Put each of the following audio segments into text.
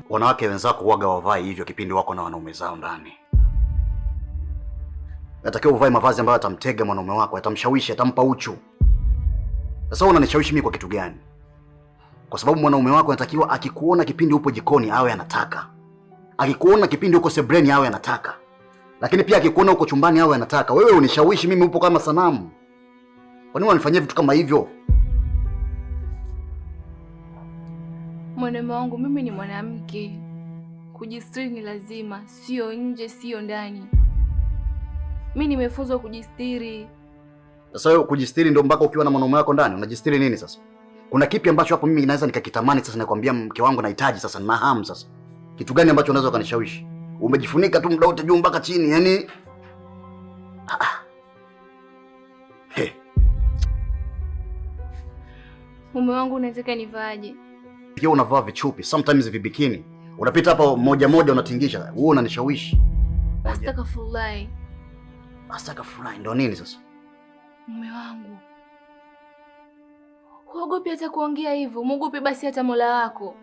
wanawake wenzako huaga wavae hivyo kipindi wako na wanaume zao ndani. Natakiwa uvae mavazi ambayo atamtega mwanaume wako, atamshawishi, atampa uchu. Sasa unanishawishi mimi kwa kitu gani? Kwa sababu mwanaume wako anatakiwa akikuona kipindi upo jikoni awe anataka. Akikuona kipindi uko sebreni awe anataka. Lakini pia akikuona uko chumbani awe anataka. Wewe unishawishi mimi upo kama sanamu. Kwa nini unanifanyia vitu kama hivyo? Mwanaume wangu, mimi ni mwanamke. Kujistiri ni lazima, sio nje, sio ndani. Mimi nimefunzwa kujistiri. Sasa wewe kujistiri ndio mpaka ukiwa na mwanaume wako ndani? Unajistiri nini sasa? Kuna kipi ambacho hapo mimi naweza nikakitamani sasa nakwambia mke wangu nahitaji sasa nina hamu sasa? Kitu gani ambacho unaweza ukanishawishi? Umejifunika tu muda wote juu mpaka chini, yani He. Mume wangu unataka nivaaje? Pia unavaa vichupi, sometimes vibikini. Unapita hapa moja moja unatingisha. Wewe unanishawishi. Astaghfirullah. Astaghfirullah ndio nini sasa? Mume wangu, huogopi hata kuongea hivyo? Muogopi basi hata Mola wako.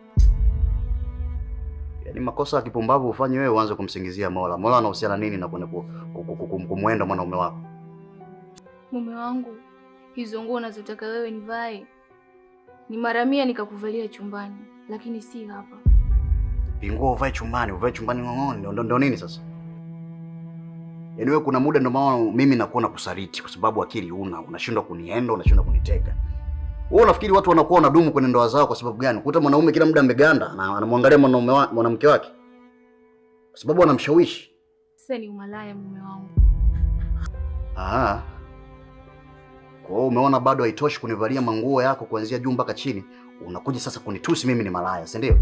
Yaani makosa ya kipumbavu ufanye wewe uanze kumsingizia Mola. Mola anahusiana nini na kwenda kumwenda mwanaume wako? Mume wangu, hizo nguo unazotaka wewe nivae ni mara 100 nikakuvalia chumbani, lakini si hapa. Nguo uvae chumbani ng'ong'oni ndio nini sasa? Yaani wewe kuna muda ndio maana mimi nakuona kusaliti kwa sababu akili unashindwa kunienda, unashindwa kunitega. Wewe unafikiri watu wanakuwa wanadumu kwenye ndoa zao kwa sababu gani? Kuta mwanaume kila muda ameganda na anamwangalia mwanamke wake kwa sababu anamshawishi. Sasa ni umalaya mume wangu. Kwa hiyo umeona bado haitoshi kunivalia manguo yako kuanzia juu mpaka chini, unakuja sasa kunitusi mimi ni malaya, si ndio?